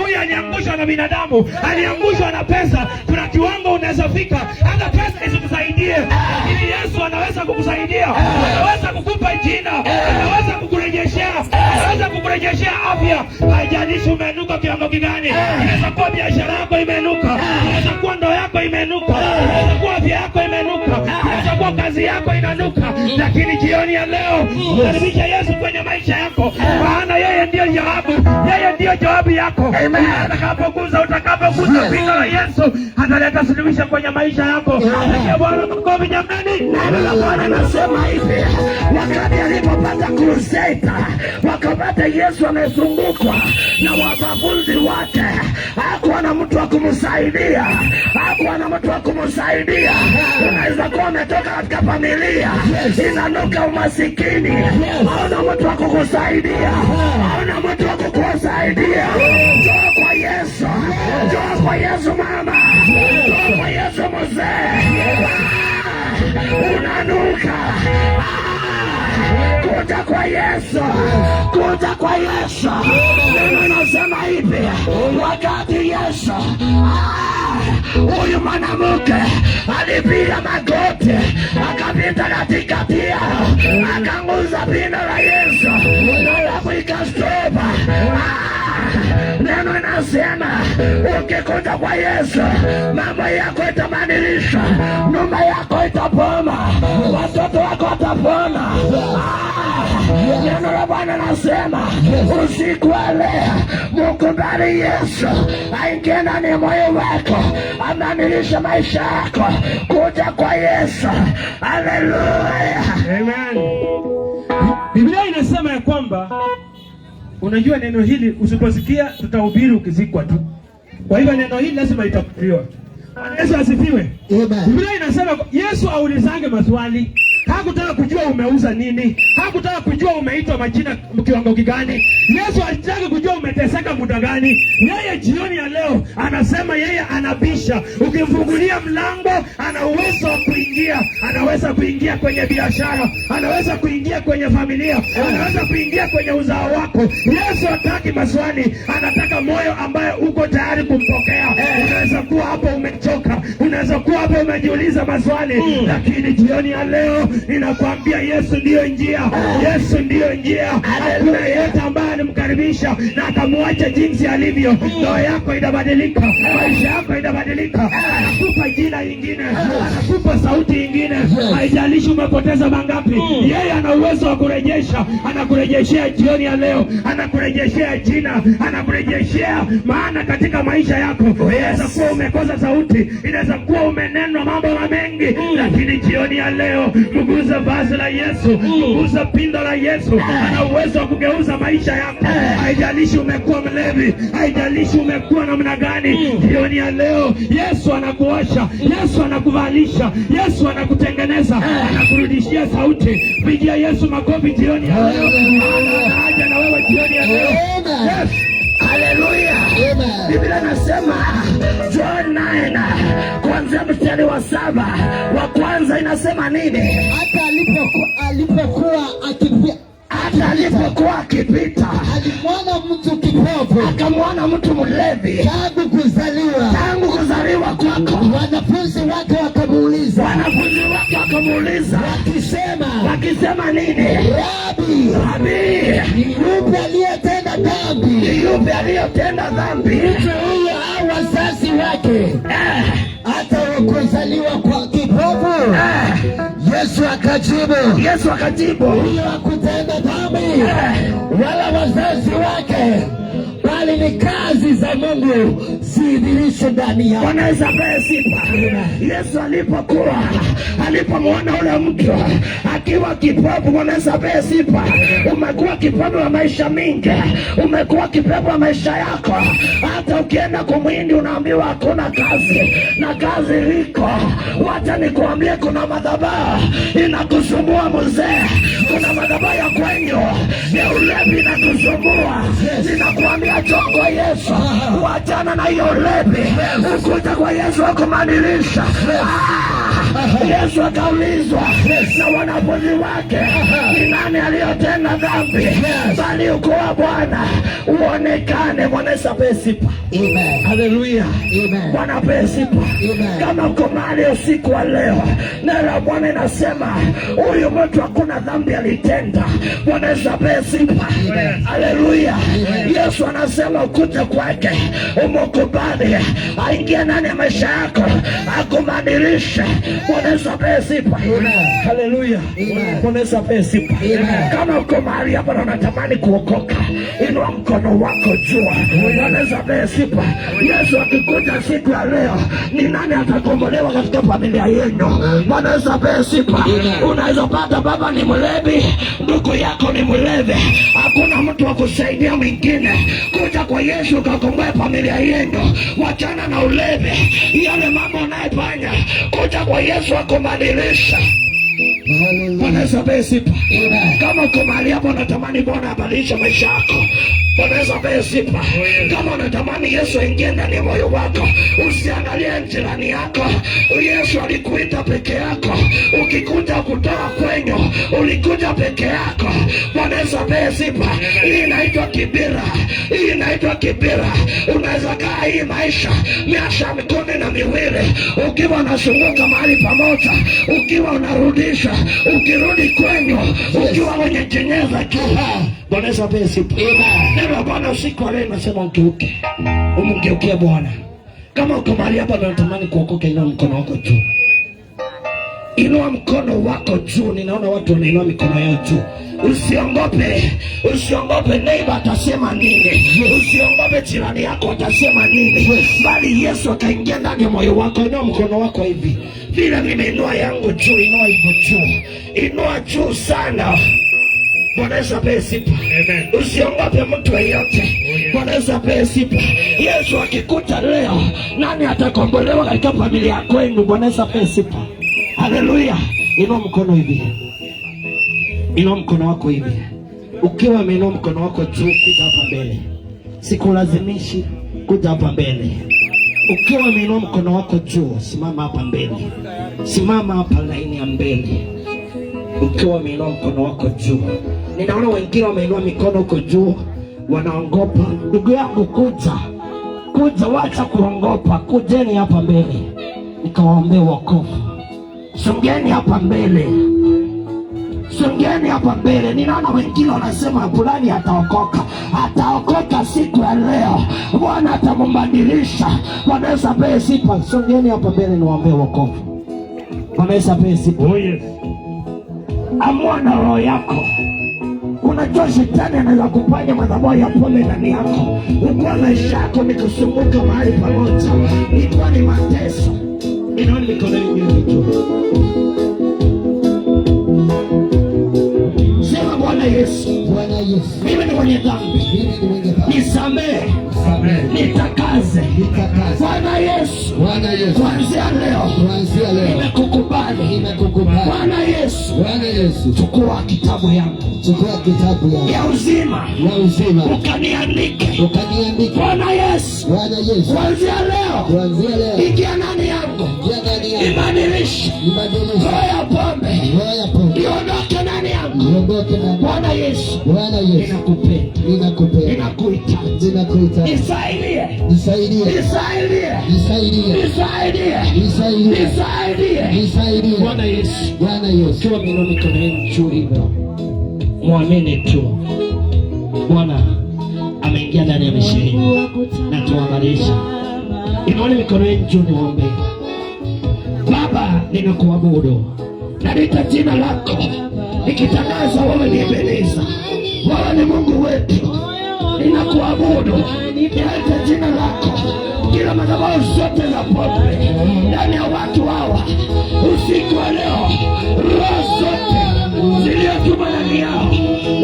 huyu aliangushwa na binadamu, aliangushwa na pesa. Kuna kiwango unaweza fika hata pesa isikusaidie, lakini Yesu anaweza kukusaidia. Anaweza kukupa jina, anaweza kukurejeshea, anaweza kukurejeshea afya. Haijalishi umenuka kiwango gani. Inaweza kuwa biashara yako imenuka, inaweza kuwa ndoa yako imenuka, inaweza kuwa afya yako imenuka, inaweza kuwa kazi yako inanuka, lakini jioni ya leo karibisha Yesu kwenye maisha yako, maana yeye ndiyo jawabu, yeye ndiyo jawabu yako. Utakapoguza pindo la Yesu, ataleta suluhisho kwenye maisha yako. Bwana makofi jamani. Neno la Bwana anasema hivi, wakati alipopata crusade, wakapata Yesu amezungukwa na wanafunzi wake, hakuwa na mtu wa kumsaidia, hakuwa na mtu wa kumsaidia. Unaweza kuwa umetoka katika familia inanuka umasikini, hauna mtu wa kukusaidia, hauna mtu wa kukusaidia. Njoo kwa Yesu, njoo kwa Yesu mama, njoo kwa Yesu mzee. Unanuka, kuja kwa Yesu, kuja kwa Yesu. Neno nasema hivi, wakati Yesu huyu mwanamke alipiga magoti, akapita katikati yao, akanguza pindo la Yesu, alafu ikastopa. Neno inasema ukikuja kwa Yesu, mambo yako itabadilishwa, nyumba yako itapona, watoto wako watapona. Neno la Bwana nasema usiku wa leo mkubali Yesu aingie ndani ya moyo wako, abadilishe maisha yako. Kuja kwa Yesu. Haleluya, amen. Biblia inasema ya kwamba, unajua neno hili usiposikia tutahubiri ukizikwa tu. Kwa hivyo neno hili lazima litafutiliwa. Yesu asifiwe. Biblia inasema Yesu aulizange maswali. Hakutaka kujua umeuza nini, hakutaka kujua umeitwa majina kiwango gani. Yesu alitaka kujua umeteseka muda gani. Yeye jioni ya leo anasema yeye anabisha. Ukimfungulia mlango, ana uwezo wa kuingia. Anaweza kuingia kwenye biashara, anaweza kuingia kwenye familia, anaweza kuingia kwenye uzao wako. Yesu hataki maswali, anataka moyo ambaye uko tayari kumpokea. Unaweza kuwa hapo umechoka, unaweza kuwa hapo umejiuliza maswali, lakini jioni ya leo ninakwambia Yesu ndiyo njia, Yesu ndiyo njia. Hakuna yeyote ambaye alimkaribisha na akamwacha jinsi alivyo. Ndoa yako itabadilika, maisha yako itabadilika. Anakupa jina lingine, anakupa sauti nyingine. Haijalishi umepoteza mangapi, yeye ana uwezo wa kurejesha. Anakurejeshea jioni ya leo, anakurejeshea jina, anakurejeshea maana katika maisha yako. Inaweza kuwa umekosa sauti, inaweza kuwa umenenwa mambo mengi, lakini jioni ya leo mguza vazi la Yesu, mguza pindo la Yesu. Ana uwezo wa kugeuza maisha yako. Haijalishi umekuwa mlevi, haijalishi umekuwa namna gani, jioni ya leo Yesu anakuosha, Yesu anakuvalisha, Yesu anakutengeneza, anakurudishia sauti. Pigia Yesu makofi jioni ya leo. Anaja na wewe jioni ya leo. Yes. Haleluya. Biblia nasema John 9 kuanzia mstari wa 7 wa kwanza inasema nini? Hata alipokuwa akipita alimwona mtu kipofu, akamwona mtu mlevi tangu kuzaliwa kwako. Wanafunzi wake wakamuuliza wakisema nini? Rabi, ni yupi aliyetenda dhambi? Ni yupi aliyetenda dhambi, mtu huyo au wazazi wake, hata kuzaliwa kwa kipofu? Yesu akajibu, huyo hakutenda dhambi wala wazazi wake, bali ni kazi za Mungu zidhihirishe ndani yake. Wanaweza pewa sifa. Yesu alipomwona ule mtu akiwa kipofu, wanaweza pewa sifa. Umekuwa kipofu wa maisha mingi, umekuwa kipofu wa maisha yako. Hata ukienda kumwindi unaambiwa hakuna kazi, na kazi liko. Wacha nikuambie, kuna madhabahu inakusumbua mzee, kuna madhabahu ya kwenyu ya ulevi inakusumbua. Ninakuambia njoo kwa Yesu, wachana na hiyo ulevi, ukuja kwa Yesu akubadilisha. Yesu akaulizwa na wanafunzi wake, ni nani aliyotenda dhambi? Bali ukoa Bwana uonekane. Bwana Yesu apewe sifa. Amen. Haleluya. Amen. Bwana apewe sifa. Amen. Kama uko mahali usiku wa leo, neno la Bwana inasema huyu mtu hakuna dhambi alitenda. Bwana Yesu apewe sifa. Haleluya. Yesu anasema ukuje kwake, umkubali, aingie ndani ya maisha yako, akubadilishe. Bwana Yesu apewe sifa. Haleluya. Bwana Yesu apewe sifa. Kama uko mahali hapa na unatamani kuokoka, inua mkono wako juu. Bwana Yesu apewe sifa. Yesu akikuja siku ya leo, ni nani atakombolewa katika familia yenu? Bwana Yesu apewe sifa. Unaweza pata baba ni mlevi, ndugu yako ni mlevi, hakuna mtu wa kusaidia mwingine. Kuja kwa Yesu ukakomboe familia yenu. Wachana na ulevi, yale mambo unayofanya. Kuja kwa Yesu akubadilisha. Bwana Yesu apewe sifa. Kama uko mahali hapo unatamani Bwana abadilishe maisha yako, Bwana Yesu apewe sifa. Kama unatamani Yesu aingie ndani ya moyo wako, usiangalie jirani yako. Yesu alikuita peke yako. Ukikuja kutoa kwenyu, ulikuja peke yako. Bwana Yesu apewe sifa. Hii inaitwa kibira. Hii inaitwa kibira. Unaweza kaa hii maisha miaka 12 ukiwa unazunguka mahali pamoja, ukiwa unarudisha, ukirudi kwenyu ukiwa wenye jenyeza tu. Bwana Yesu apewe sifa. Neno Bwana usiku wa leo nasema ugeuke. Umgeukie Bwana. Kama uko mahali hapa unatamani kuokoka, inua mkono wako juu. Inua mkono wako juu. Ninaona watu wanainua mikono yao juu. Usiogope. Usiogope neighbor atasema nini. Usiogope jirani yako atasema nini. Bali Yesu akaingia ndani ya moyo wako. Inua mkono wako hivi. Vile nimeinua yangu juu, inua hivyo juu. Inua juu sana. Bwana Yesu apewe sifa. Usiogope mtu yeyote. Bwana Yesu apewe sifa. Yesu akikuta leo, nani atakombolewa katika familia yako yenu? Bwana Yesu apewe sifa. Haleluya. Inua mkono hivi. Inua mkono wako hivi. Ukiwa umeinua mkono wako juu, kuja hapa mbele. Sikulazimishi, kuja hapa mbele. Ukiwa umeinua mkono wako juu, simama hapa mbele. Simama hapa laini ya mbele. Ukiwa umeinua mkono wako juu. Ninaona wengine wameinua mikono huko juu, wanaongopa. Ndugu yangu, kuja. Kuja, wacha kuongopa. Kujeni hapa mbele, nikawaombea wokovu. Songeni hapa mbele. Songeni hapa mbele. Ninaona wengine wanasema fulani ataokoka. Ataokoka siku ya leo. Bwana atambadilisha. Bwana Yesu apewe sifa. Songeni hapa mbele niwaombee wokovu. Bwana Yesu apewe sifa. Amua na roho yako. Unajua shetani anaweza kufanya madhabahu ya pombe ndani yako. Ukuwa maisha yako ni kusumbuka mahali pamoja. Ikuwa ni mateso. Inaona mikono yenu juu. Sema Bwana Yesu. Bwana Yesu. Mimi ni mwenye dhambi. Nisamehe. Nitakaze. Bwana Yesu. Bwana Yesu. Kuanzia leo. Nimekukubali. Bwana Yesu. Bwana Yesu. Chukua kitabu yangu. Chukua kitabu yangu. Ya uzima. Ya uzima. Ukaniandike. Ukaniandike. Bwana Yesu. Bwana Yesu. Kuanzia leo. Kuanzia leo. Ingia ndani yangu. Ingia ndani yangu. Ibadilishe. Ibadilishe. Roho ya pombe. Roho ya pombe. Iondoke ndani yangu. Iondoke ndani. Bwana Yesu. Bwana Yesu. Ninakupenda. Ninakupenda. Ninakuhitaji. Ninakuhitaji. Nisaidie. Nisaidie. Nisaidie. Nisaidie. Nisaidie. Nisaidie. Nisaidie. Nisaidie. Bwana Yesu. Bwana Yesu. Kiwa mikono mikono yenu juu hivyo. Muamini tu. Bwana ameingia ndani ya maisha yenu na tuwabadilisha. Inaona mikono yenu juu niombe. Baba, ninakuabudu. Nalita jina lako. Nikitangaza wewe ni Ebeneza. Wewe ni Mungu wetu. Ninakuabudu. Nalita jina lako. Kila madhabahu zote za pombe ndani ya watu hawa usiku wa leo, roho zote zilizotuma ndani yao,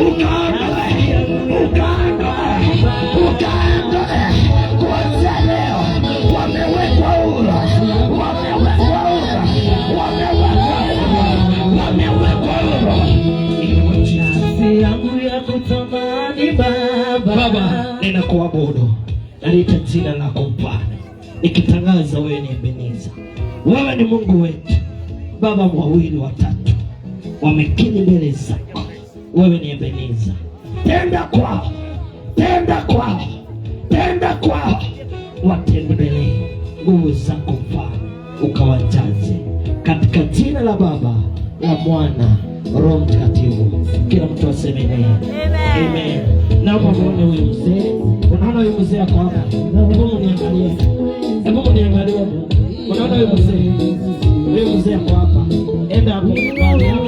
ukaondoe, ukaondoe, ukaondoe. Kuanzia leo wamewekwa huru, wamewekwa huru, wamewekwa huru, wamewekwa huru. Nafsi yangu ya kutamani Baba, ninakuabudu. Nalita jina lako Bwana, nikitangaza wewe ni Ebeneza. Wewe ni Mungu wetu. baba wawili watatu wamekiri mbele zako, wewe ni Ebeneza. Tenda kwao, tenda kwao, tenda kwao, watembelee. Nguvu zako Mfalme ukawajaze, katika jina la Baba, la Mwana, Roho Mtakatifu. Kila mtu aseme amen. Amen. Naomba muone huyu mzee. Unaona huyu mzee ako hapa? Hebu niangalie. Hebu niangalie. Unaona huyu mzee? Huyu mzee ako hapa. Enda hapo mbele yako,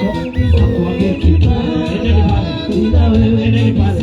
akuambie kitu. Endeni pale. Endeni pale.